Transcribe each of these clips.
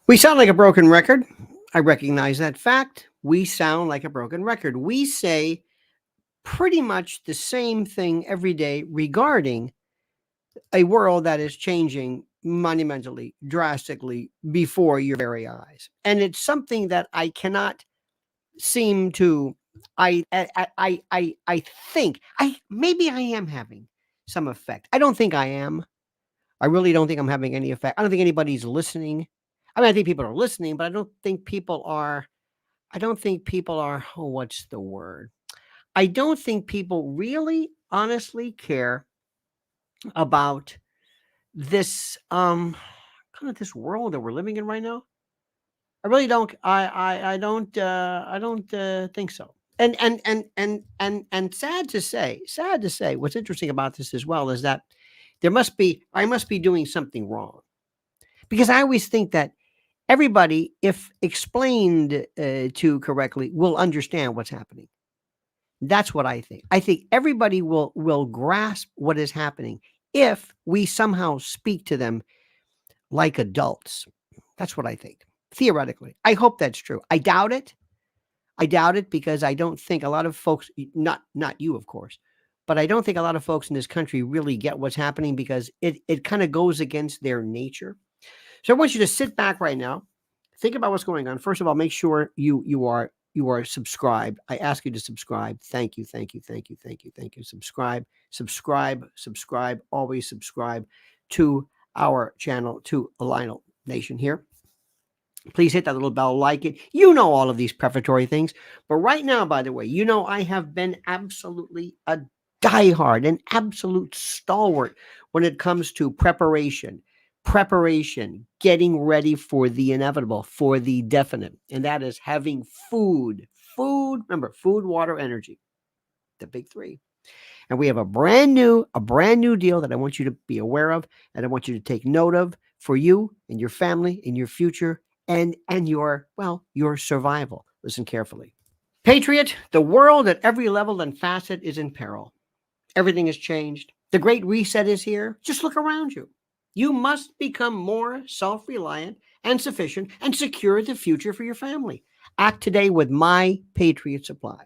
We sound like a broken record. I recognize that fact. We sound like a broken record. We say pretty much the same thing every day regarding a world that is changing monumentally, drastically before your very eyes. And it's something that I cannot seem to I think I maybe I am having some effect. I don't think I am. I really don't think I'm having any effect. I don't think anybody's listening. I mean, I think people are listening, but I don't think people are, oh, what's the word? I don't think people really honestly care about this kind of this world that we're living in right now. I really don't. I don't think so. And sad to say, what's interesting about this as well is that I must be doing something wrong because I always think that everybody, if explained to correctly, will understand what's happening. That's what I think. I think everybody will grasp what is happening if we somehow speak to them like adults. That's what I think. Theoretically, I hope that's true. I doubt it. I doubt it because I don't think a lot of folks, not you, of course, but I don't think a lot of folks in this country really get what's happening because it kind of goes against their nature. So I want you to sit back right now, think about what's going on. First of all, make sure you are subscribed. I ask you to subscribe. Thank you, thank you, thank you, thank you, thank you. Subscribe, subscribe, subscribe. Always subscribe to our channel, to Lionel Nation here. Please hit that little bell, like it. You know all of these prefatory things. But right now, by the way, you know I have been absolutely a diehard, an absolute stalwart when it comes to preparation, getting ready for the inevitable, for the definite. And that is having food. Food, remember, food, water, energy. The big three. And we have a brand new deal that I want you to be aware of and I want you to take note of for you and your family and your future and your survival. Listen carefully. Patriot, the world at every level and facet is in peril. Everything has changed. The great reset is here. Just look around you. You must become more self-reliant and sufficient and secure the future for your family. Act today with My Patriot Supply.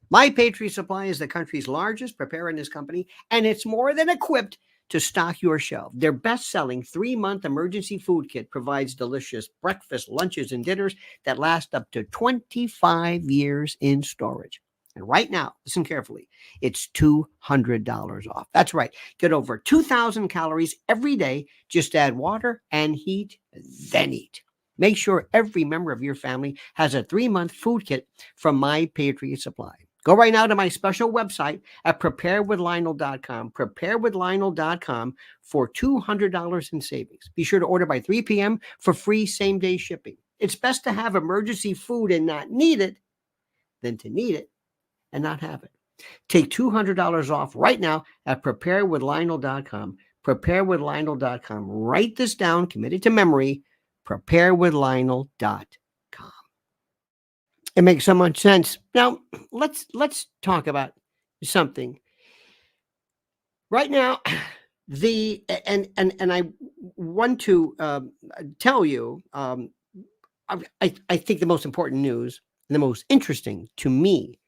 My Patriot Supply is the country's largest preparedness company, and it's more than equipped to stock your shelf. Their best-selling 3-month emergency food kit provides delicious breakfast, lunches, and dinners that last up to 25 years in storage. And right now, listen carefully, it's $200 off. That's right. Get over 2,000 calories every day. Just add water and heat, then eat. Make sure every member of your family has a 3-month food kit from My Patriot Supply. Go right now to my special website at preparewithlionel.com, preparewithlionel.com for $200 in savings. Be sure to order by 3 p.m. for free same-day shipping. It's best to have emergency food and not need it than to need it and not have it. Take $200 off right now at preparewithlionel.com, preparewithlionel.com. Write this down, commit it to memory, preparewithlionel.com. It makes so much sense. Now, let's talk about something. Right now, and I want to tell you, I think the most important news, the most interesting to me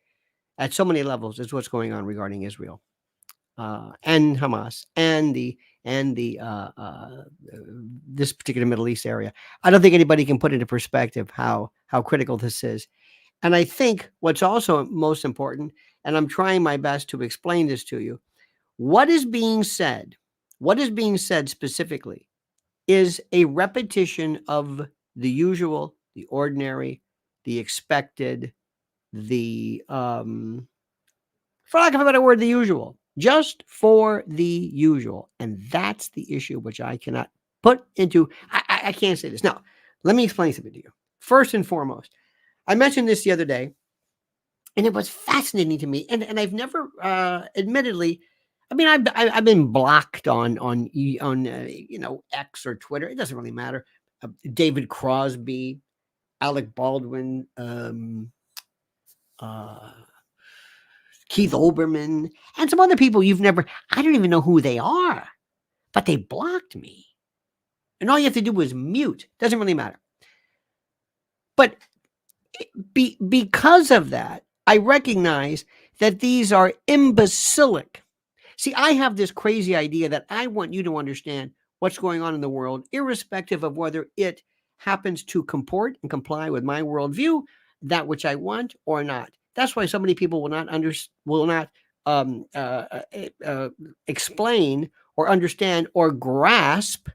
at so many levels is what's going on regarding Israel and Hamas and this particular Middle East area. I don't think anybody can put into perspective how critical this is. And I think what's also most important, and I'm trying my best to explain this to you, what is being said specifically is a repetition of the usual, the ordinary, the expected, the, for lack of a better word, the usual, just for the usual. And that's the issue which I cannot put into, I can't say this. Now, let me explain something to you. First and foremost, I mentioned this the other day, and it was fascinating to me. And I've never, admittedly, I mean, I've been blocked on X or Twitter. It doesn't really matter. David Crosby, Alec Baldwin, Keith Olbermann, and some other people I don't even know who they are, but they blocked me. And all you have to do is mute. Doesn't really matter. But because of that, I recognize that these are imbecilic. See, I have this crazy idea that I want you to understand what's going on in the world, irrespective of whether it happens to comport and comply with my worldview, that which I want, or not. That's why so many people will not um, uh, uh, uh, explain or understand or grasp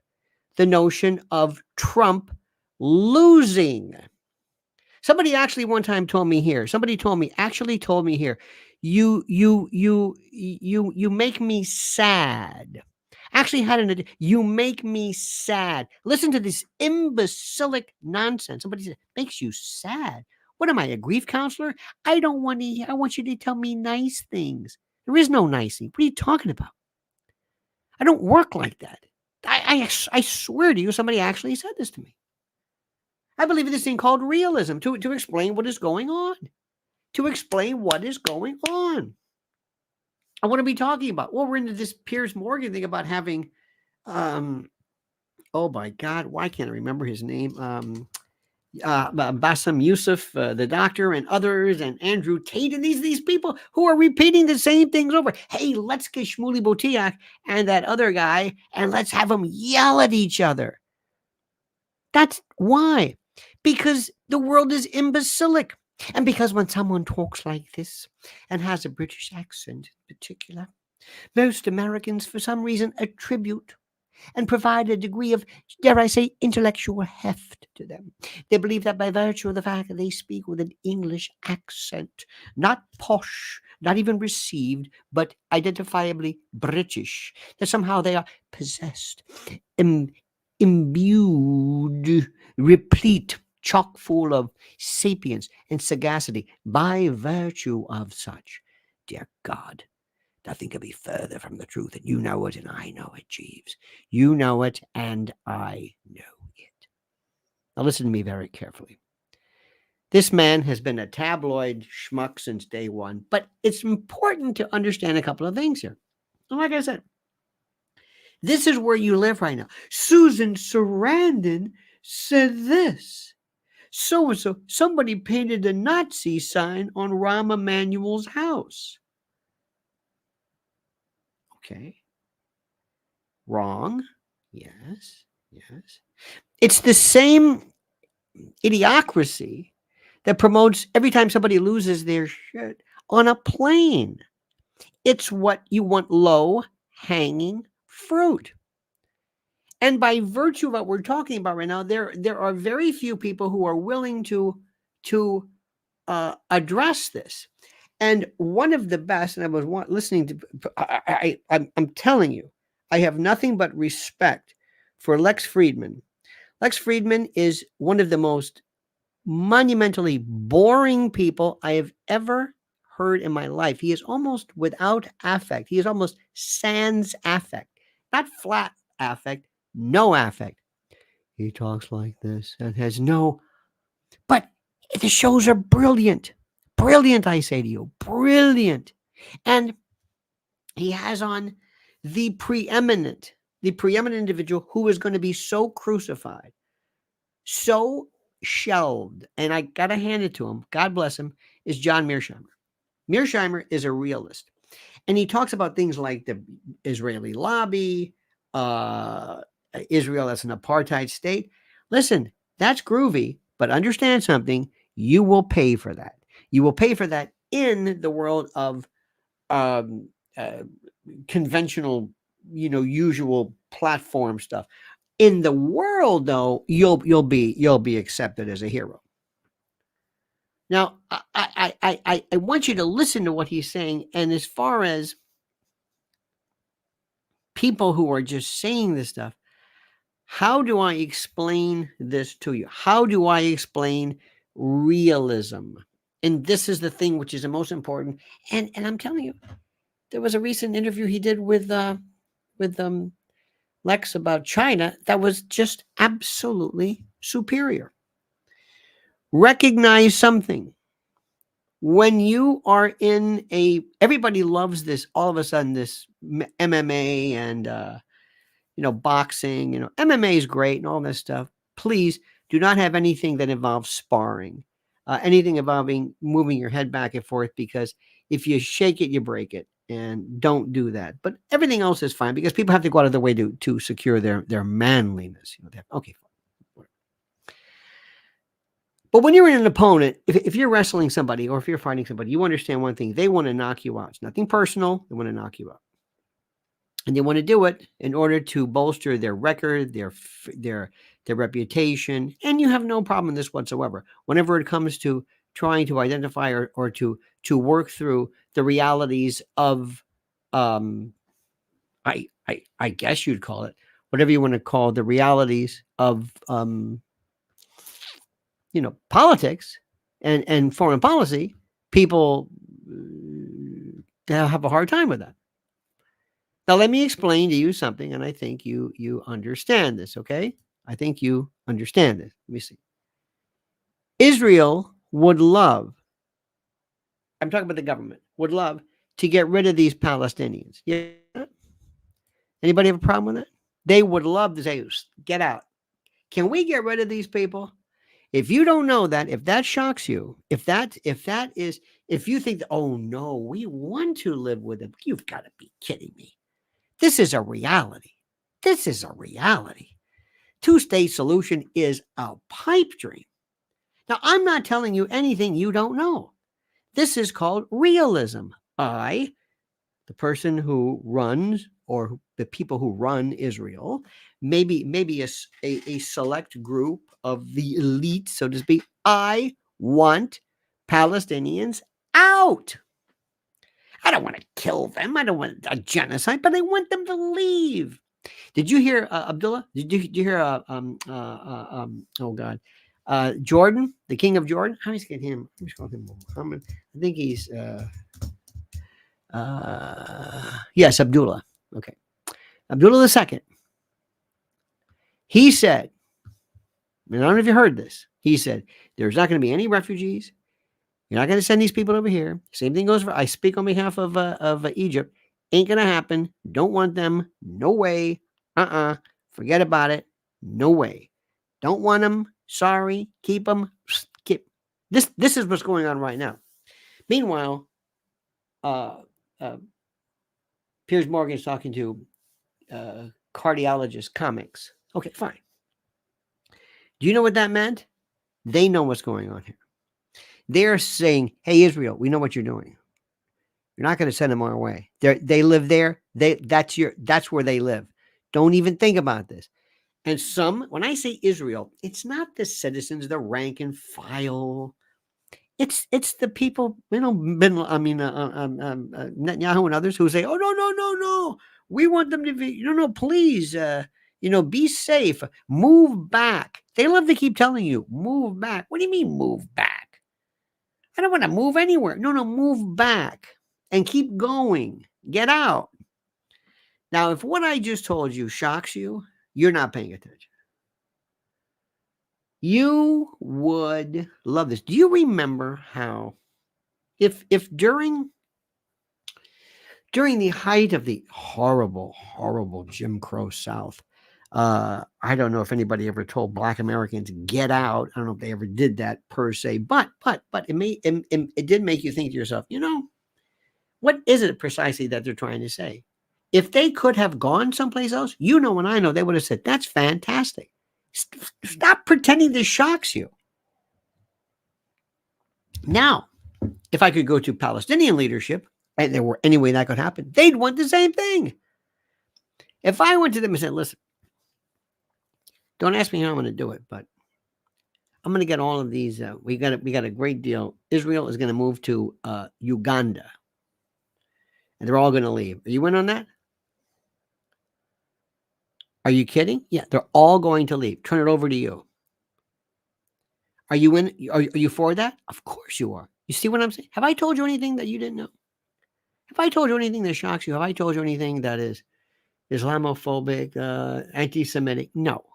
the notion of Trump losing. Somebody actually one time told me here. Somebody actually told me here. You make me sad. Actually had you make me sad. Listen to this imbecilic nonsense. Somebody said, makes you sad. What am I, a grief counselor? I don't want to, I want you to tell me nice things. There is no nice thing. What are you talking about? I don't work like that. I swear to you, somebody actually said this to me. I believe in this thing called realism to explain what is going on. To explain what is going on. I want to be talking about, well, we're into this Piers Morgan thing about having, oh my God, why can't I remember his name? Bassem Youssef, the doctor, and others, and Andrew Tate, and these people who are repeating the same things over. Hey, let's get Shmuley Botiak and that other guy, and let's have them yell at each other. That's why. Because the world is imbecilic. And because when someone talks like this and has a British accent in particular, most Americans, for some reason, attribute and provide a degree of, dare I say, intellectual heft to them. They believe that by virtue of the fact that they speak with an English accent, not posh, not even received, but identifiably British, that somehow they are possessed, imbued, replete, chock full of sapience and sagacity by virtue of such. Dear God, nothing could be further from the truth, and you know it, and I know it, Jeeves. You know it, and I know it. Now listen to me very carefully. This man has been a tabloid schmuck since day one, but it's important to understand a couple of things here. And like I said, this is where you live right now. Susan Sarandon said this. So-and-so, somebody painted a Nazi sign on Rahm Emanuel's house. Okay. Wrong. Yes. It's the same idiocracy that promotes every time somebody loses their shit on a plane. It's what you want, low-hanging fruit. And by virtue of what we're talking about right now, there are very few people who are willing to address this. And one of the best, and I was listening to, I'm telling you, I have nothing but respect for Lex Friedman. Lex Friedman is one of the most monumentally boring people I have ever heard in my life. He is almost without affect. He is almost sans affect, not flat affect, no affect. He talks like this and has no, but the shows are brilliant. Brilliant, I say to you, brilliant. And he has on the preeminent individual who is going to be so crucified, so shelved, and I got to hand it to him, God bless him, is John Mearsheimer. Mearsheimer is a realist. And he talks about things like the Israeli lobby, Israel as an apartheid state. Listen, that's groovy, but understand something. You will pay for that. You will pay for that in the world of conventional, usual platform stuff. In the world, though, you'll be accepted as a hero. Now, I want you to listen to what he's saying. And as far as people who are just saying this stuff, how do I explain this to you? How do I explain realism? And this is the thing which is the most important. And I'm telling you, there was a recent interview he did with Lex about China that was just absolutely superior. Recognize something. When you are in everybody loves this, all of a sudden, this MMA and, boxing, MMA is great and all this stuff. Please Do not have anything that involves sparring, anything involving moving your head back and forth, because if you shake it, you break it. And don't do that. But everything else is fine because people have to go out of their way to secure their manliness. Okay, fine. But when you're in an opponent, if you're wrestling somebody or if you're fighting somebody, you understand one thing. They want to knock you out. It's nothing personal. They want to knock you out. And they want to do it in order to bolster their record, their reputation. And you have no problem in this whatsoever. Whenever it comes to trying to identify or to work through the realities of, I guess you'd call it, whatever you want to call the realities of, politics and foreign policy, people have a hard time with that. Now, let me explain to you something, and I think you understand this, okay? I think you understand this. Let me see. Israel would love, I'm talking about the government, would love to get rid of these Palestinians. Yeah. Anybody have a problem with that? They would love to say, get out. Can we get rid of these people? If you don't know that, if that shocks you, if you think, that, oh no, we want to live with them, you've got to be kidding me. This is a reality. This is a reality. Two-state solution is a pipe dream. Now, I'm not telling you anything you don't know. This is called realism. The person who runs, or the people who run Israel, maybe a select group of the elite, so to speak. I want Palestinians out. I don't want to kill them. I don't want a genocide, but I want them to leave. Did you hear Abdullah? Did you hear oh God, Jordan, the king of Jordan? How do you get him? I'm just calling him Muhammad. I think he's yes, Abdullah. Okay, Abdullah II. He said, I don't know if you heard this. He said, there's not going to be any refugees. You're not going to send these people over here. Same thing goes for, I speak on behalf of Egypt. Ain't going to happen. Don't want them. No way. Forget about it. No way. Don't want them. Sorry. Keep them. This is what's going on right now. Meanwhile, Piers Morgan's talking to cardiologist comics. Okay, fine. Do you know what that meant? They know what's going on here. They're saying, hey, Israel, we know what you're doing. You're not going to send them our way. They live there. That's where they live. Don't even think about this. And when I say Israel, it's not the citizens, the rank and file. It's the people, Netanyahu and others who say, oh, no. We want them to be, please, be safe. Move back. They love to keep telling you, move back. What do you mean move back? I don't want to move anywhere. No, move back and keep going. Get out. Now, if what I just told you shocks you, you're not paying attention. You would love this. Do you remember how if during the height of the horrible, horrible Jim Crow South, I don't know if anybody ever told Black Americans get out. I don't know if they ever did that per se, but it did make you think to yourself, what is it precisely that they're trying to say? If they could have gone someplace else, and I know, they would have said, that's fantastic. Stop pretending this shocks you. Now, if I could go to Palestinian leadership, and there were any way that could happen, they'd want the same thing. If I went to them and said, listen, don't ask me how I'm going to do it, but I'm going to get all of these. We got a great deal. Israel is going to move to Uganda, and they're all going to leave. Are you in on that? Are you kidding? Yeah, they're all going to leave. Turn it over to you. Are you in? Are you for that? Of course you are. You see what I'm saying? Have I told you anything that you didn't know? Have I told you anything that shocks you? Have I told you anything that is Islamophobic, anti-Semitic? No.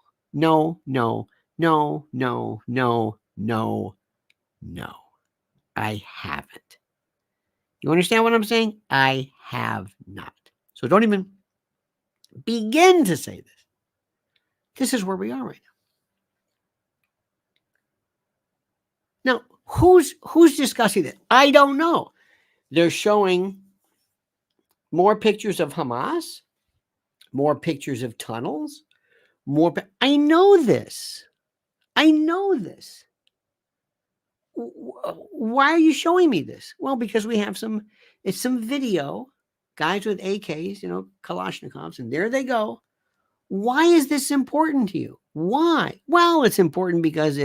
I haven't. You understand what I'm saying? I have not. So don't even begin to say this. This is where we are right now. Now, who's discussing it? I don't know. They're showing more pictures of Hamas, more pictures of tunnels, more. I know this. I know this. Why are you showing me this? Well, because we have it's some video, guys with AKs, Kalashnikovs, and there they go. Why is this important to you? Why? Well, it's important because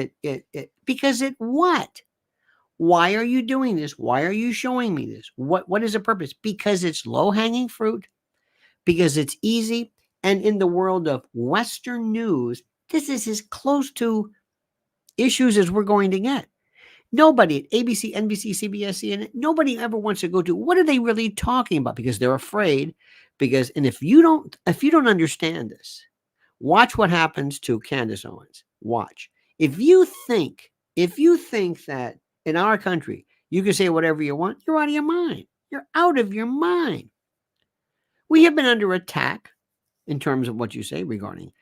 because it what? Why are you doing this? Why are you showing me this? What is the purpose? Because it's low-hanging fruit, because it's easy, and in the world of Western news, this is as close to issues as we're going to get. Nobody at ABC, NBC, CBS, CNN, nobody ever wants to go to what are they really talking about, because they're afraid. And if you don't understand this, watch what happens to Candace Owens. Watch. If you think that in our country you can say whatever you want, you're out of your mind. You're out of your mind. We have been under attack in terms of what you say regarding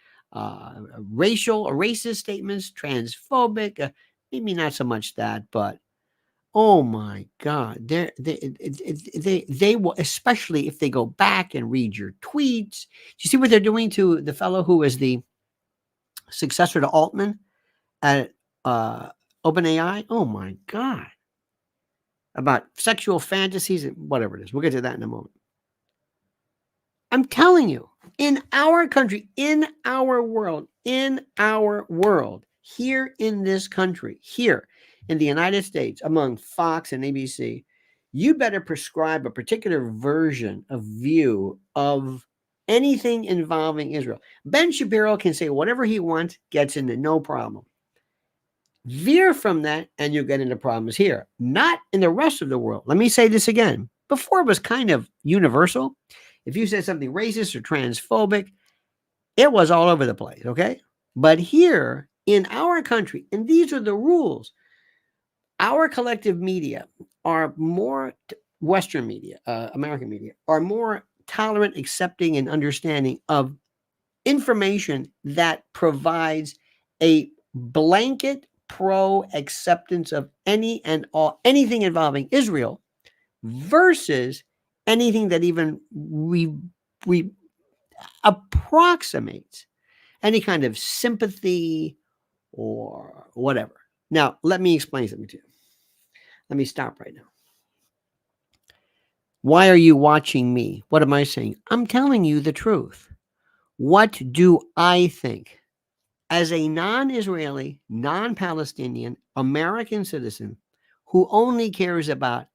racial or racist statements, transphobic, maybe not so much that, but oh my God, they will, especially if they go back and read your tweets. Do you see what they're doing to the fellow who is the successor to Altman at OpenAI? Oh my God, about sexual fantasies and whatever it is. We'll get to that in a moment. I'm telling you, in our country, in our world, here in this country, here in the United States, among Fox and ABC, you better prescribe a particular version of view of anything involving Israel. Ben Shapiro can say whatever he wants, gets into no problem. Veer from that, and you'll get into problems here, not in the rest of the world. Let me say this again. Before it was kind of universal. If you said something racist or transphobic, it was all over the place, okay? But here in our country, and these are the rules, our collective media are more, Western media, American media, are more tolerant, accepting, and understanding of information that provides a blanket pro-acceptance of any and all, anything involving Israel versus anything that even we approximates any kind of sympathy or whatever. Now, let me explain something to you. Let me stop right now. Why are you watching me? What am I saying? I'm telling you the truth. What do I think? As a non-Israeli, non-Palestinian, American citizen who only cares about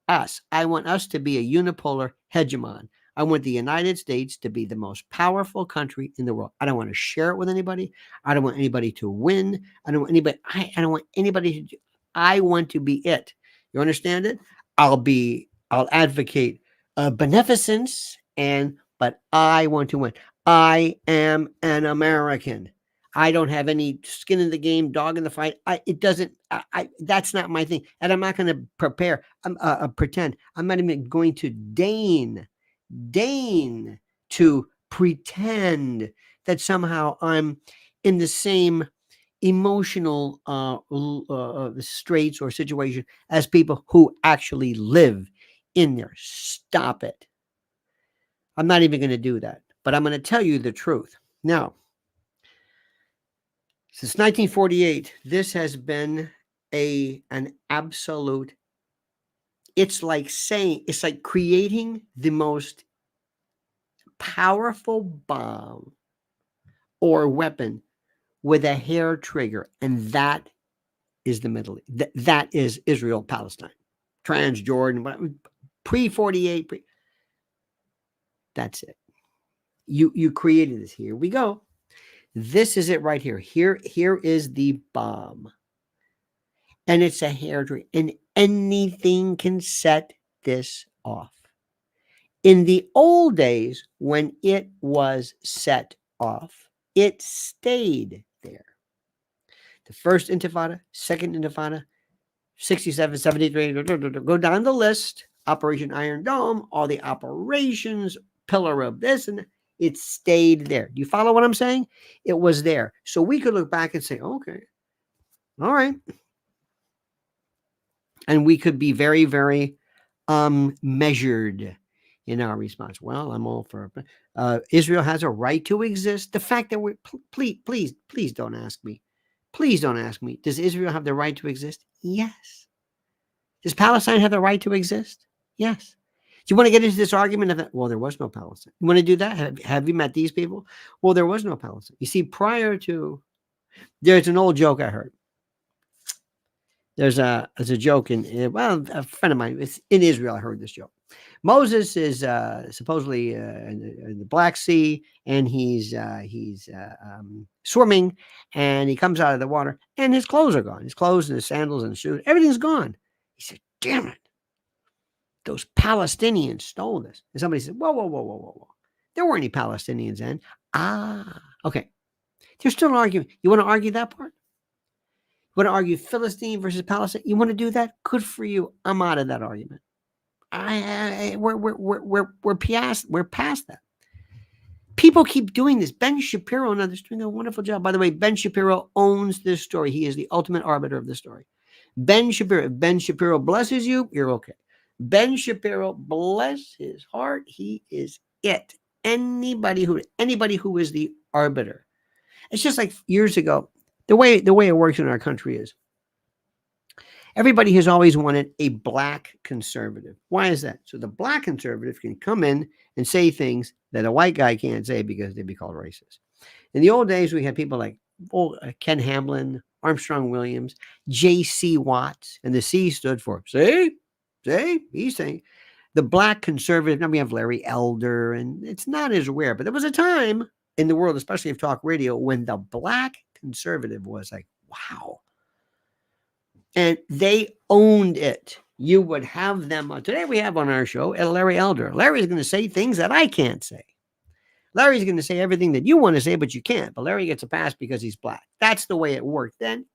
us. I want us to be a unipolar hegemon. I want the United States to be the most powerful country in the world. I don't want to share it with anybody. I don't want anybody to win. I don't want anybody. I don't want anybody to. I want to be it. You understand it? I'll advocate beneficence, but I want to win. I am an American. I don't have any skin in the game, dog in the fight. That's not my thing. And I'm not going to pretend. I'm not even going to deign to pretend that somehow I'm in the same emotional straits or situation as people who actually live in there. Stop it. I'm not even going to do that. But I'm going to tell you the truth. Now, since 1948, this has been an absolute, it's like creating the most powerful bomb or weapon with a hair trigger. And that is the Middle East. That is Israel, Palestine, Transjordan, pre-48. That's it. You created this. Here we go. This is it right here. Here is the bomb. And it's a hair trigger. And anything can set this off. In the old days, when it was set off, it stayed there. The first Intifada, second Intifada, 67, 73, go down the list. Operation Iron Dome, all the operations, pillar of this, and it stayed there. Do you follow what I'm saying? It was there. So we could look back and say, okay, all right. And we could be very, very measured in our response. Well, I'm all for Israel has a right to exist. The fact that we're please don't ask me. Please don't ask me. Does Israel have the right to exist? Yes. Does Palestine have the right to exist? Yes. Do you want to get into this argument of that? Well, there was no Palestine. You want to do that? Have you met these people? Well, there was no Palestine. You see, prior to there's an old joke I heard. There's a joke well, a friend of mine, it's in Israel. I heard this joke. Moses is supposedly in the Black Sea, and he's swimming, and he comes out of the water, and his clothes are gone. His clothes and his sandals and his shoes, everything's gone. He said, "Damn it! Those Palestinians stole this." And somebody said, "Whoa, whoa, whoa, whoa, whoa, whoa! There weren't any Palestinians then." Okay. There's still an argument. You want to argue that part? You want to argue Philistine versus Palestine? You want to do that? Good for you. I'm out of that argument. We're past that. People keep doing this. Ben Shapiro and others doing a wonderful job. By the way, Ben Shapiro owns this story. He is the ultimate arbiter of the story. Ben Shapiro. If Ben Shapiro blesses you, you're okay. Ben Shapiro, bless his heart, he is it. Anybody who is the arbiter. It's just like years ago. The way it works in our country is everybody has always wanted a black conservative. Why is that? So the black conservative can come in and say things that a white guy can't say because they'd be called racist. In the old days, we had people like Ken Hamlin, Armstrong Williams, J.C. Watts, and the C stood for, see, he's saying. The black conservative, now we have Larry Elder, and it's not as rare, but there was a time in the world, especially of talk radio, when the black conservative was like, wow. And they owned it. You would have them. Today we have on our show Larry Elder. Larry's going to say things that I can't say. Larry's going to say everything that you want to say, but you can't. But Larry gets a pass because he's black. That's the way it worked then.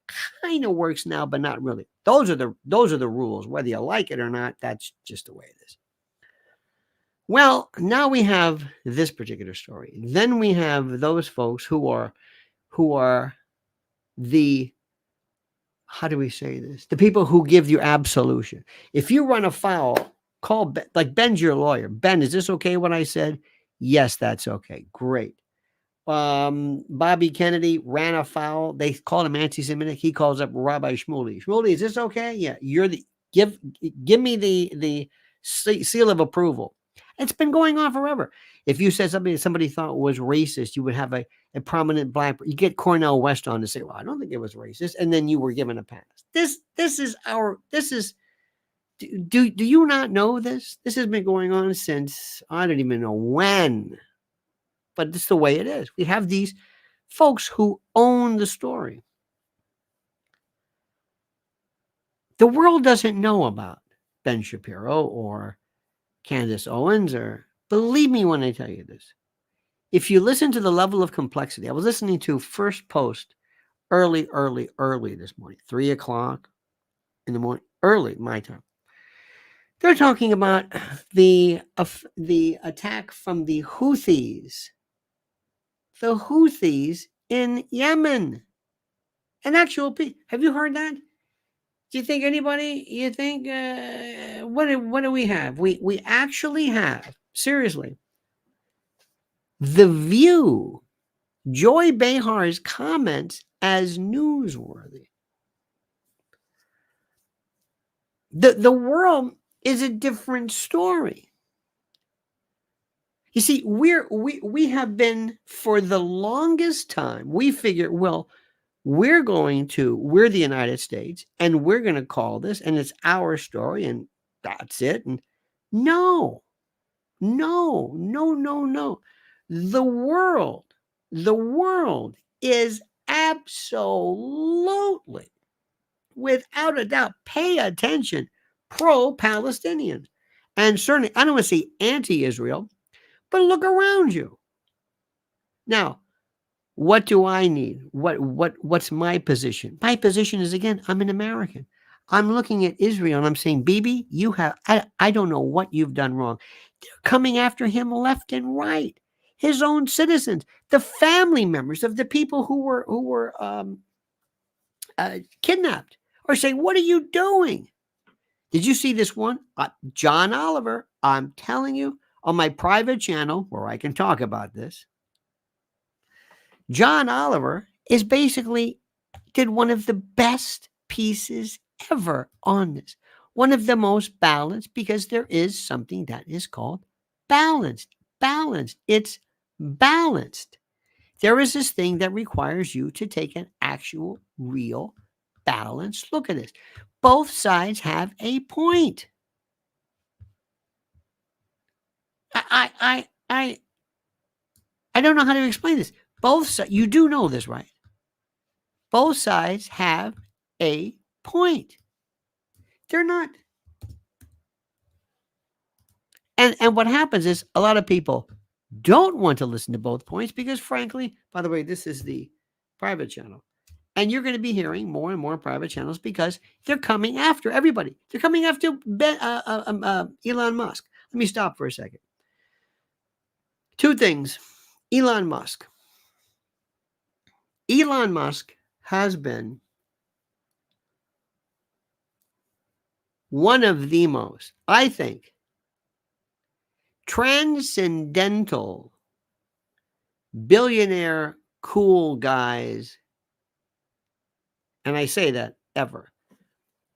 Kind of works now, but not really. Those are the rules. Whether you like it or not, that's just the way it is. Well, now we have this particular story. Then we have those folks who are the, how do we say this? The people who give you absolution. If you run afoul, call Ben, like Ben's your lawyer. Ben, is this okay what I said? Yes, that's okay. Great. Bobby Kennedy ran afoul. They called him anti-Semitic. He calls up Rabbi Shmuley. Shmuley, is this okay? Yeah, you're the give me the seal of approval. It's been going on forever. If you said something that somebody thought was racist, you would have a prominent black. You get Cornel West on to say, "Well, I don't think it was racist," and then you were given a pass. This is. Do you not know this? This has been going on since I don't even know when, but it's the way it is. We have these folks who own the story. The world doesn't know about Ben Shapiro or Candace Owens, or believe me when I tell you this. If you listen to the level of complexity, I was listening to First Post early this morning, 3:00 in the morning, early my time. They're talking about the attack from the Houthis in Yemen. An actual piece. Have you heard that? Do you think anybody? You think what do we have? We actually have, seriously, The View, Joy Behar's comments as newsworthy. The world is a different story. You see, we have been for the longest time. We figure, well, we're the United States, and we're going to call this, and it's our story, and that's it. And no. The world is absolutely, without a doubt, pay attention, pro-Palestinian. And certainly, I don't want to say anti-Israel, but look around you. Now, what do I need? What's my position? My position is, again, I'm an American. I'm looking at Israel and I'm saying, Bibi, I don't know what you've done wrong. They're coming after him left and right. His own citizens, the family members of the people who were kidnapped, are saying, what are you doing? Did you see this one? John Oliver, I'm telling you, on my private channel where I can talk about this, John Oliver is basically did one of the best pieces ever on this. One of the most balanced, because there is something that is called balanced. Balanced. It's balanced. There is this thing that requires you to take an actual, real, balanced look at this. Both sides have a point. I don't know how to explain this. Both sides, you do know this, right? Both sides have a point. They're not. And what happens is a lot of people don't want to listen to both points because, frankly, by the way, this is the private channel. And you're going to be hearing more and more private channels because they're coming after everybody. They're coming after Elon Musk. Let me stop for a second. Two things. Elon Musk. Elon Musk has been one of the most, I think, transcendental billionaire cool guys, and I say that ever.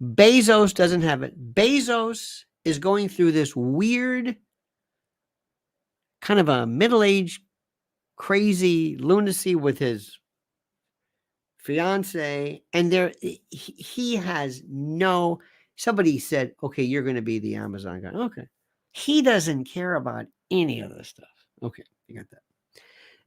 Bezos doesn't have it. Bezos is going through this weird kind of a middle-aged crazy lunacy with his fiance, and he has no. Somebody said, okay, you're going to be the Amazon guy. Okay. He doesn't care about any of this stuff. Okay, you got that.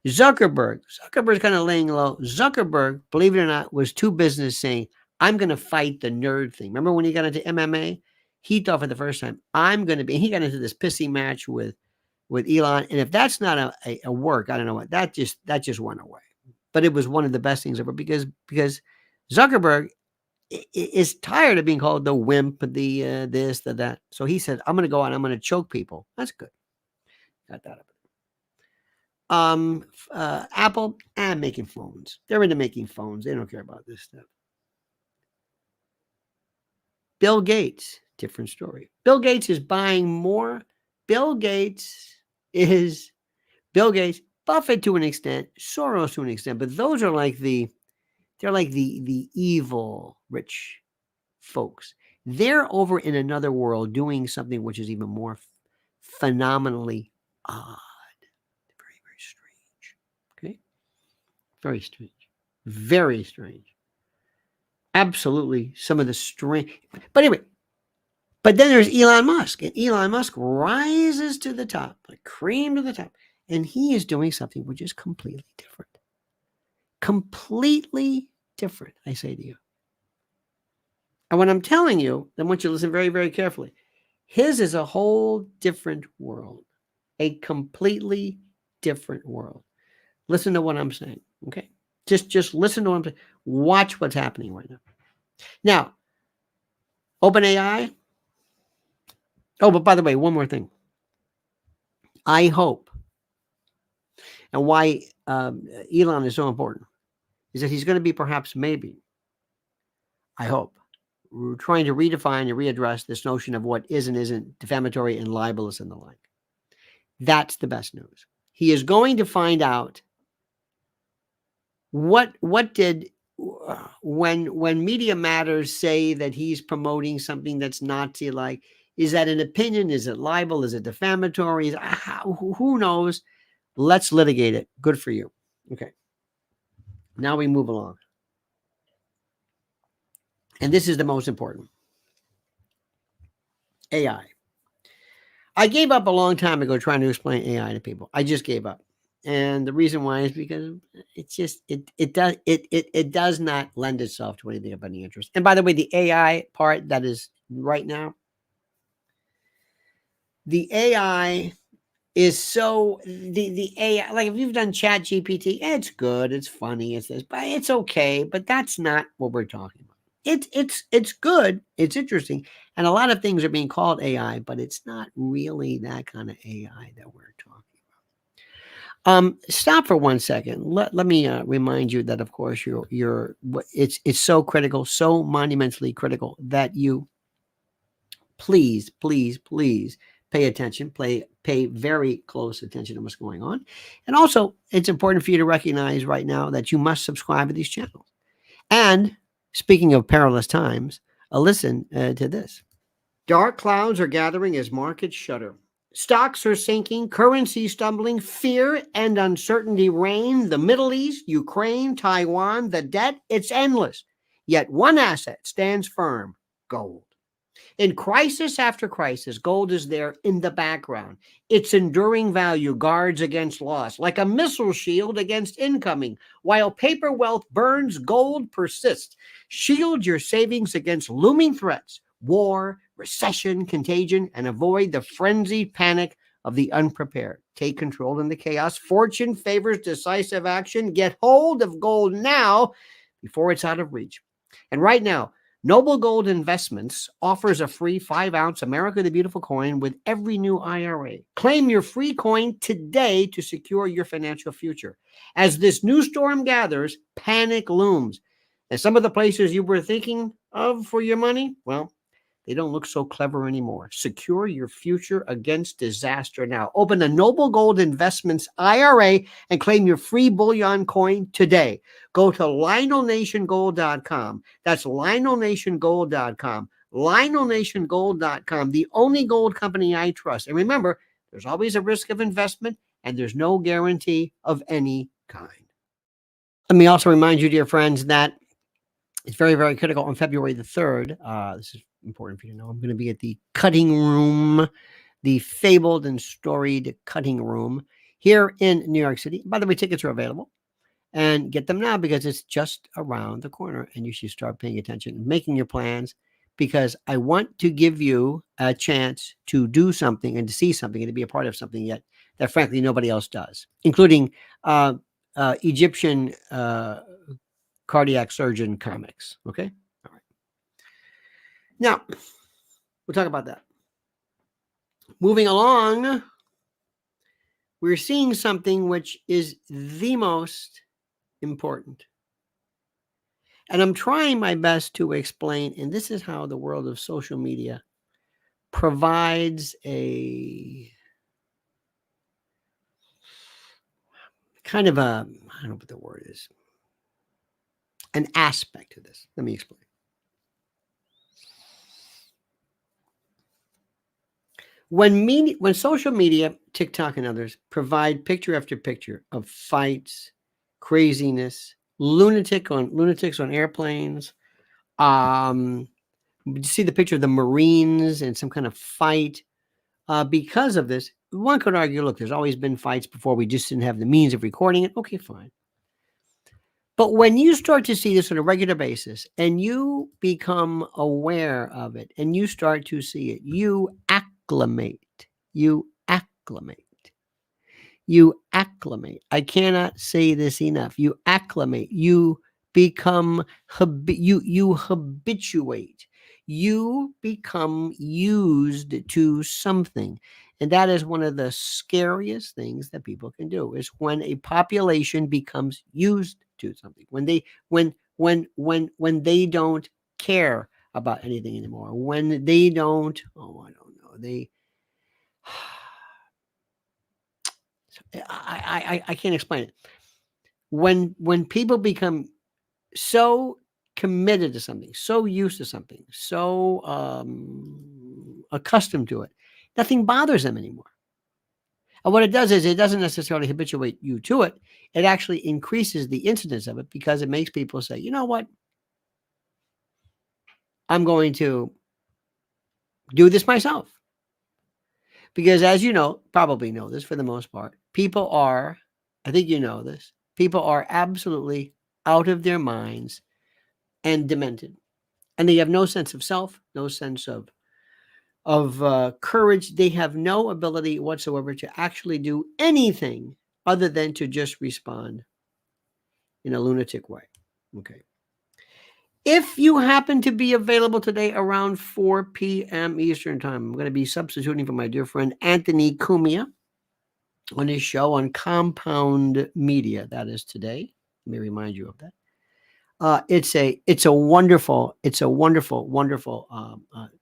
Zuckerberg's kind of laying low. Zuckerberg, believe it or not, was too business saying, I'm going to fight the nerd thing. Remember when he got into MMA? He thought for the first time, I'm going to be, he got into this pissy match with Elon. And if that's not a work, I don't know what, that just went away. But it was one of the best things ever because Zuckerberg is tired of being called the wimp, the this, the that. So he said, I'm going to go out, I'm going to choke people. That's good. Got that up. Apple, making phones. They're into making phones. They don't care about this stuff. Bill Gates, different story. Bill Gates is buying more. Bill Gates, Buffett to an extent, Soros to an extent, but those are like the evil rich folks. They're over in another world doing something which is even more phenomenally odd. Very, very strange. Okay? Very strange. Very strange. Absolutely some of the strange. But anyway, but then there's Elon Musk, and Elon Musk rises to the top, like cream to the top, and he is doing something which is completely different. Completely different, I say to you. And when I'm telling you, I want you to listen very, very carefully. His is a whole different world, a completely different world. Listen to what I'm saying, okay? Just listen to what I'm saying. Watch what's happening right now. Now, OpenAI. Oh, but by the way, one more thing. I hope, and why Elon is so important, is that he's going to be perhaps maybe, I hope, we're trying to redefine and readdress this notion of what is and isn't defamatory and libelous and the like. That's the best news. He is going to find out what did when Media Matters say that he's promoting something that's Nazi-like. Is that an opinion? Is it libel? Is it defamatory? Who knows? Let's litigate it. Good for you. Okay. Now we move along. And this is the most important. AI. I gave up a long time ago trying to explain AI to people. I just gave up. And the reason why is because it's just it does not lend itself to anything of any interest. And by the way, the AI part that is right now, the AI is so the AI, like if you've done Chat GPT, it's good, it's funny, it's this, but it's okay. But that's not what we're talking about. It's good, it's interesting, and a lot of things are being called AI, but it's not really that kind of AI that we're talking about. Stop for 1 second. Let me remind you that, of course, it's so critical, so monumentally critical that you Please, please, please pay attention. Pay very close attention to what's going on. And also, it's important for you to recognize right now that you must subscribe to these channels. And speaking of perilous times, listen to this. Dark clouds are gathering as markets shudder. Stocks are sinking, currency stumbling, fear and uncertainty reign. The Middle East, Ukraine, Taiwan, the debt, it's endless. Yet one asset stands firm: gold. In crisis after crisis, gold is there in the background. Its enduring value guards against loss, like a missile shield against incoming. While paper wealth burns, gold persists. Shield your savings against looming threats: war, recession, contagion, and avoid the frenzied panic of the unprepared. Take control in the chaos. Fortune favors decisive action. Get hold of gold now before it's out of reach. And right now, Noble Gold Investments offers a free 5-ounce America the Beautiful coin with every new IRA. Claim your free coin today to secure your financial future. As this new storm gathers, panic looms. And some of the places you were thinking of for your money, well, they don't look so clever anymore. Secure your future against disaster now. Open a Noble Gold Investments IRA and claim your free bullion coin today. Go to LionelNationGold.com. That's LionelNationGold.com. LionelNationGold.com, the only gold company I trust. And remember, there's always a risk of investment, and there's no guarantee of any kind. Let me also remind you, dear friends, that it's very, very critical on February the 3rd. This is important for you to know. I'm going to be at the Cutting Room, the fabled and storied Cutting Room here in New York City. By the way, tickets are available, and get them now because it's just around the corner, and you should start paying attention, making your plans, because I want to give you a chance to do something and to see something and to be a part of something yet that frankly nobody else does, including Egyptian cardiac surgeon comics. Okay. All right. Now we'll talk about that. Moving along, we're seeing something which is the most important. And I'm trying my best to explain, and this is how the world of social media provides a kind of a, I don't know what the word is, an aspect to this. Let me explain. When social media, TikTok and others, provide picture after picture of fights, craziness, lunatics on airplanes, you see the picture of the Marines in some kind of fight. Because of this, one could argue, look, there's always been fights before. We just didn't have the means of recording it. Okay, fine. But when you start to see this on a regular basis and you become aware of it and you start to see it, you acclimate. I cannot say this enough. You acclimate. You become, you habituate. You become used to something. And that is one of the scariest things that people can do, is when a population becomes used to something, when they don't care about anything anymore, when they don't, I can't explain it. When people become so committed to something, so used to something, so accustomed to it, nothing bothers them anymore. And what it does is it doesn't necessarily habituate you to it. It actually increases the incidence of it because it makes people say, you know what? I'm going to do this myself. Because as you know, probably know this for the most part, people are, I think you know this, people are absolutely out of their minds and demented. And they have no sense of self, no sense of courage. They have no ability whatsoever to actually do anything other than to just respond in a lunatic way. Okay. If you happen to be available today around 4 p.m. Eastern Time, I'm going to be substituting for my dear friend Anthony Cumia on his show on Compound Media. That is today. Let me remind you of that. It's a wonderful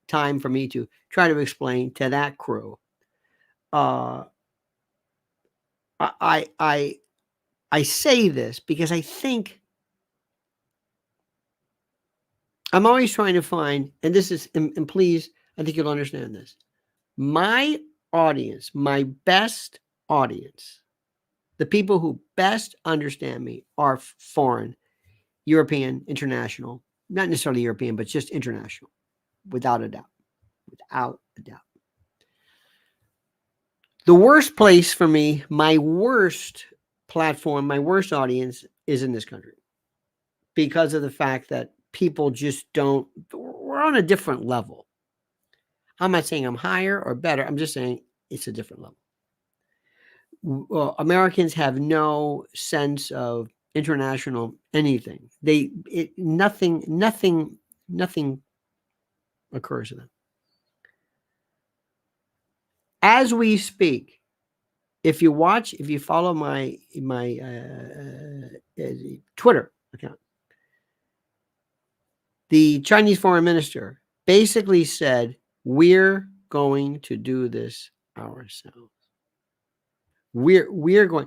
time for me to try to explain to that crew. Uh, I say this because I think I'm always trying to find, and this is, and please, I think you'll understand this. My audience, my best audience, the people who best understand me are foreign, European, international, not necessarily European, but just international, without a doubt. Without a doubt. The worst place for me, my worst platform, my worst audience is in this country because of the fact that people just don't, we're on a different level. I'm not saying I'm higher or better. I'm just saying it's a different level. Americans have no sense of international anything. Nothing occurs to them. As we speak, if you follow my Twitter account, the Chinese foreign minister basically said, we're going to do this ourselves. We are going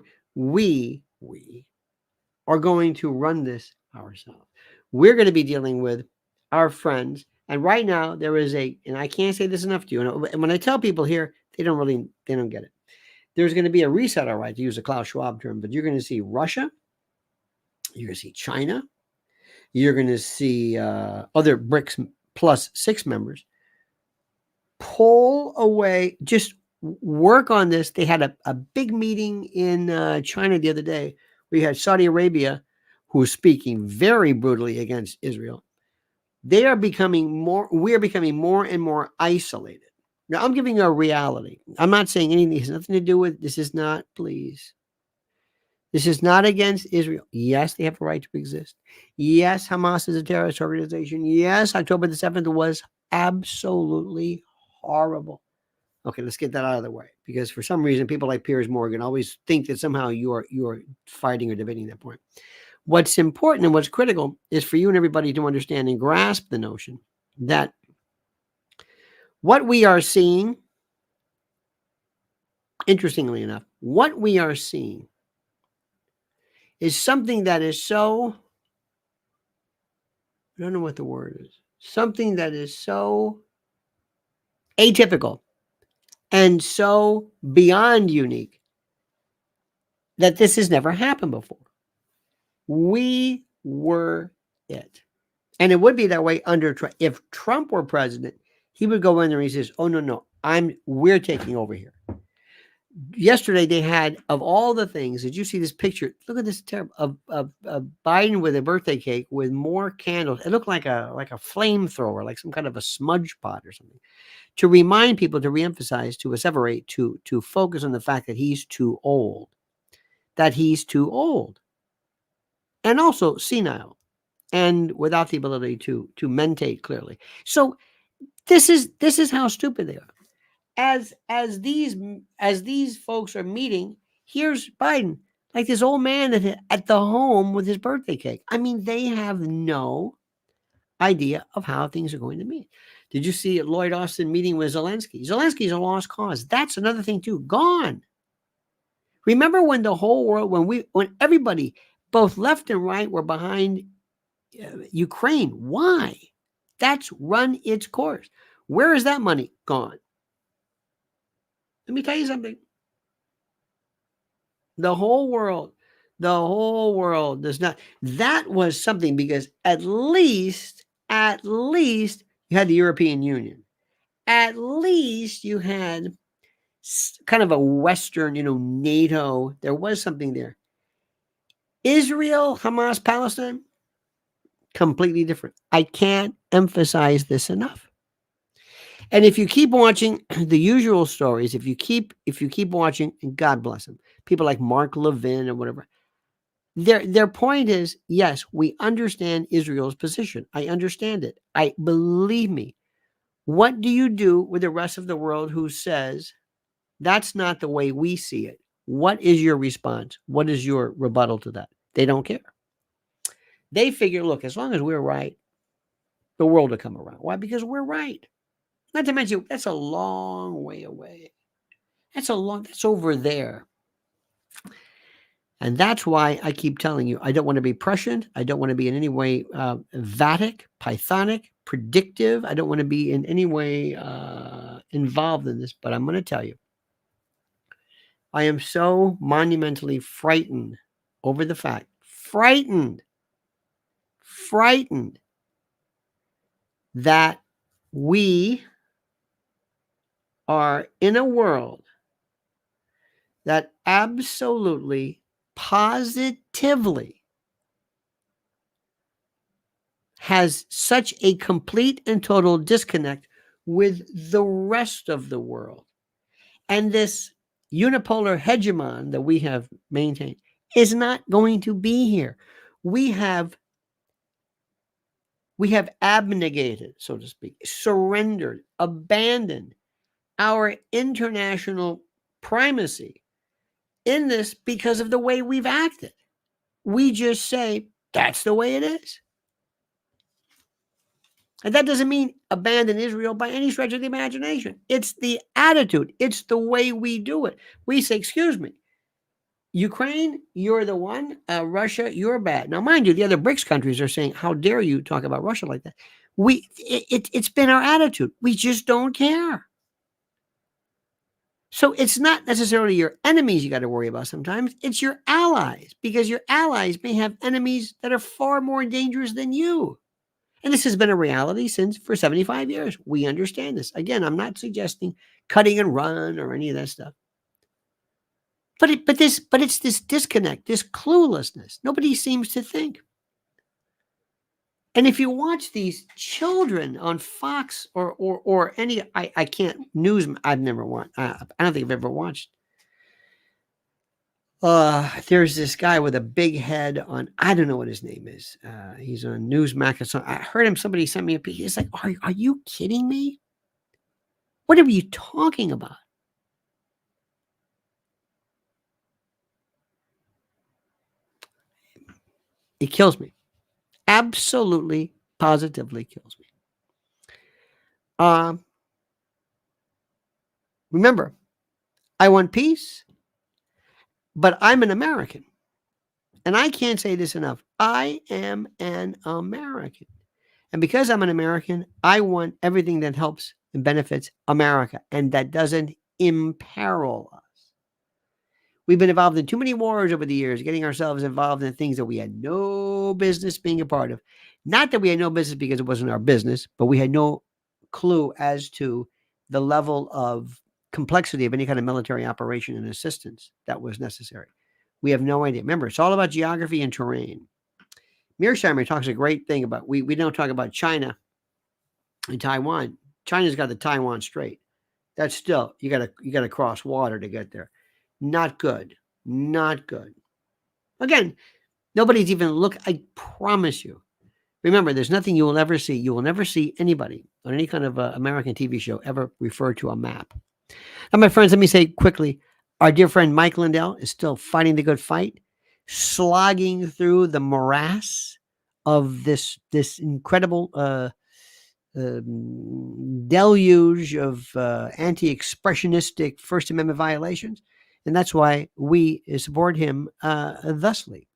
to run this ourselves. We're going to be dealing with our friends. And right now there is and I can't say this enough to you. And when I tell people here, they don't get it. There's going to be a reset, all right, to use a Klaus Schwab term, but you're going to see Russia. You're going to see China. You're going to see other BRICS plus 6 members pull away, just work on this. They had a big meeting in China the other day. We had Saudi Arabia, who is speaking very brutally against Israel. We are becoming more and more isolated. Now, I'm giving you a reality. I'm not saying anything. It has nothing to do with, this is not against Israel. Yes, they have a right to exist. Yes, Hamas is a terrorist organization. Yes, October the 7th was absolutely horrible. Okay, let's get that out of the way, because for some reason people like Piers Morgan always think that somehow you are fighting or debating that point. What's important and what's critical is for you and everybody to understand and grasp the notion that what we are seeing, interestingly enough, what we are seeing is something that is so, I don't know what the word is, something that is so atypical and so beyond unique that this has never happened before. We were it. And it would be that way under Trump. If Trump were president, he would go in there and he says, oh, no, we're taking over here. Yesterday they had, of all the things, did you see this picture? Look at this terrible of Biden with a birthday cake with more candles. It looked like a flamethrower, like some kind of a smudge pot or something, to remind people, to reemphasize, to asseverate, to focus on the fact that he's too old, and also senile, and without the ability to mentate clearly. So this is how stupid they are. As these folks are meeting, here's Biden, like this old man at the home with his birthday cake. I mean, they have no idea of how things are going to meet. Did you see Lloyd Austin meeting with Zelensky? Zelensky's a lost cause. That's another thing too. Gone. Remember when the whole world, when everybody, both left and right, were behind Ukraine? Why? That's run its course. Where is that money gone? Let me tell you something. The whole world does not. That was something, because at least you had the European Union. At least you had kind of a Western, NATO. There was something there. Israel, Hamas, Palestine, completely different. I can't emphasize this enough. And if you keep watching the usual stories, if you keep watching, God bless them, people like Mark Levin or whatever, their point is, yes, we understand Israel's position. I understand it. Believe me. What do you do with the rest of the world who says that's not the way we see it? What is your response? What is your rebuttal to that? They don't care. They figure, look, as long as we're right, the world will come around. Why? Because we're right. Not to mention, that's a long way away. That's over there. And that's why I keep telling you, I don't want to be prescient. I don't want to be in any way vatic, pythonic, predictive. I don't want to be in any way involved in this, but I'm going to tell you, I am so monumentally frightened over the fact, frightened that we are in a world that absolutely, positively has such a complete and total disconnect with the rest of the world. And this unipolar hegemon that we have maintained is not going to be here. We have abnegated, so to speak, surrendered, abandoned our international primacy in this because of the way we've acted. We just say, that's the way it is. And that doesn't mean abandon Israel by any stretch of the imagination. It's the attitude. It's the way we do it. We say, excuse me, Ukraine, you're the one. Russia, you're bad. Now, mind you, the other BRICS countries are saying, how dare you talk about Russia like that? It's been our attitude. We just don't care. So it's not necessarily your enemies you got to worry about sometimes. It's your allies, because your allies may have enemies that are far more dangerous than you. And this has been a reality for 75 years. We understand this. Again, I'm not suggesting cutting and run or any of that stuff. But it's this disconnect, this cluelessness. Nobody seems to think. And if you watch these children on Fox or any, I can't, news, I've never watched. I don't think I've ever watched. There's this guy with a big head on, I don't know what his name is. He's on Newsmax or something. I heard him, somebody sent me a piece. It's like, are you kidding me? What are you talking about? It kills me. Absolutely, positively kills me. Remember, I want peace, but I'm an American. And I can't say this enough. I am an American. And because I'm an American, I want everything that helps and benefits America and that doesn't imperil us. We've been involved in too many wars over the years, getting ourselves involved in things that we had no business being a part of. Not that we had no business because it wasn't our business, but we had no clue as to the level of complexity of any kind of military operation and assistance that was necessary. We have no idea. Remember, it's all about geography and terrain. Mearsheimer talks a great thing about, we don't talk about China and Taiwan. China's got the Taiwan Strait. That's still, you gotta cross water to get there. Not good. Not good. Again, nobody's even I promise you. Remember, there's nothing you will ever see. You will never see anybody on any kind of American TV show ever refer to a map. Now, my friends, let me say quickly, our dear friend Mike Lindell is still fighting the good fight, slogging through the morass of this incredible deluge of anti-expressionistic First Amendment violations. And that's why we support him thusly.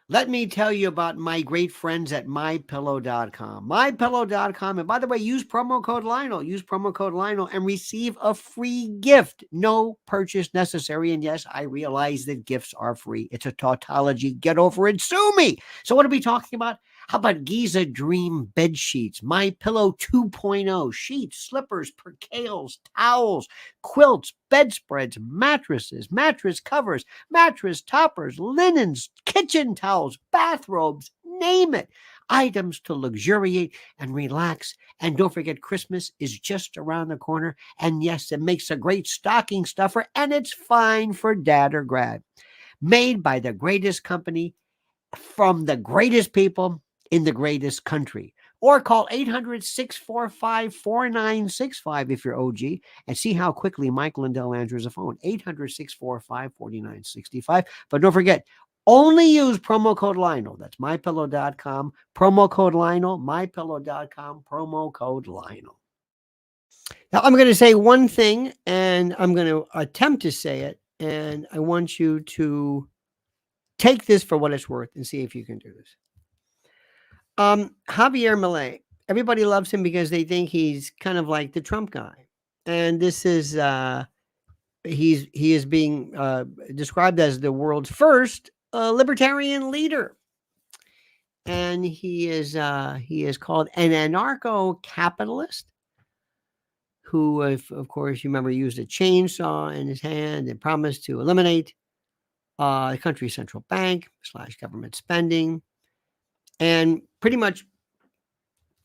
Let me tell you about my great friends at MyPillow.com. MyPillow.com. And by the way, use promo code Lionel. Use promo code Lionel and receive a free gift. No purchase necessary. And yes, I realize that gifts are free. It's a tautology. Get over it. Sue me. So what are we talking about? How about Giza Dream bed sheets, My Pillow 2.0, sheets, slippers, percales, towels, quilts, bedspreads, mattresses, mattress covers, mattress toppers, linens, kitchen towels, bathrobes, name it. Items to luxuriate and relax. And don't forget, Christmas is just around the corner. And yes, it makes a great stocking stuffer, and it's fine for dad or grad. Made by the greatest company from the greatest people in the greatest country. Or call 800-645-4965 if you're OG and see how quickly Mike Lindell answers the phone. 800-645-4965. But don't forget, Only use promo code Lionel. That's mypillow.com. Promo code Lionel, mypillow.com, promo code Lionel. Now, I'm going to say one thing, and I'm going to attempt to say it, and I want you to take this for what it's worth and see if you can do this. Javier Milei. Everybody loves him because they think he's kind of like the Trump guy. And this is he is being described as the world's first libertarian leader. And he is called an anarcho-capitalist who, of course, you remember, used a chainsaw in his hand and promised to eliminate the country's central bank / government spending, and pretty much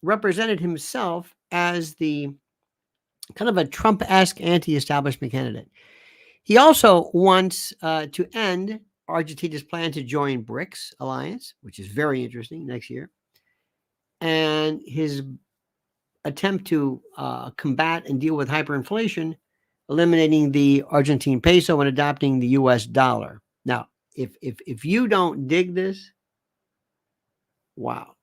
represented himself as the kind of a Trump-esque anti-establishment candidate. He also wants to end Argentina's plan to join BRICS alliance, which is very interesting, next year. And his attempt to combat and deal with hyperinflation, eliminating the Argentine peso and adopting the US dollar. Now, if you don't dig this, wow.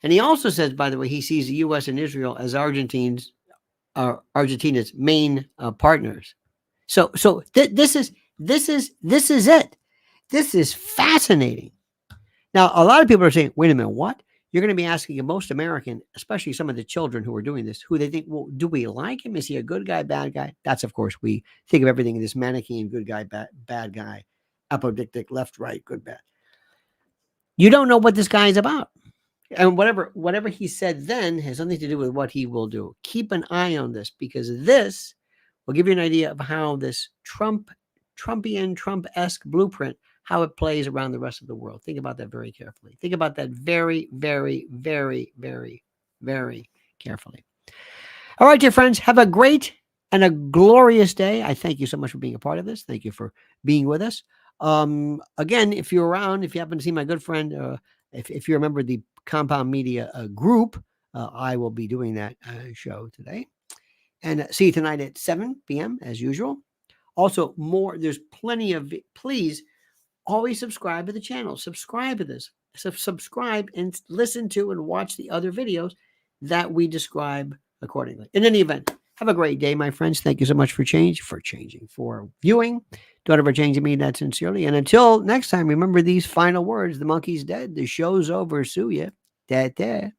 And he also says, by the way, he sees the US and Israel as Argentina's main partners. So this is it. This is fascinating. Now, a lot of people are saying, wait a minute, what? You're going to be asking most American, especially some of the children who are doing this, who they think, well, do we like him? Is he a good guy, bad guy? That's, of course, we think of everything in this Manichaean good guy, bad guy, apodictic, left, right, good, bad. You don't know what this guy is about. And whatever he said then has nothing to do with what he will do. Keep an eye on this, because this will give you an idea of how this Trumpian, Trump-esque blueprint, how it plays around the rest of the world. Think about that very carefully. Think about that very, very, very, very, very carefully. All right, dear friends, have a great and a glorious day. I thank you so much for being a part of this. Thank you for being with us. Again, if you're around, if you happen to see my good friend, if you remember the Compound Media group, I will be doing that show today. And see you tonight at 7 p.m. as usual. Also, there's plenty of, please, always subscribe to the channel. Subscribe to this. Subscribe and listen to and watch the other videos that we describe accordingly. In any event, have a great day, my friends. Thank you so much for viewing. Don't ever change me that sincerely. And until next time, remember these final words. The monkey's dead. The show's over. Sue ya. Da-da.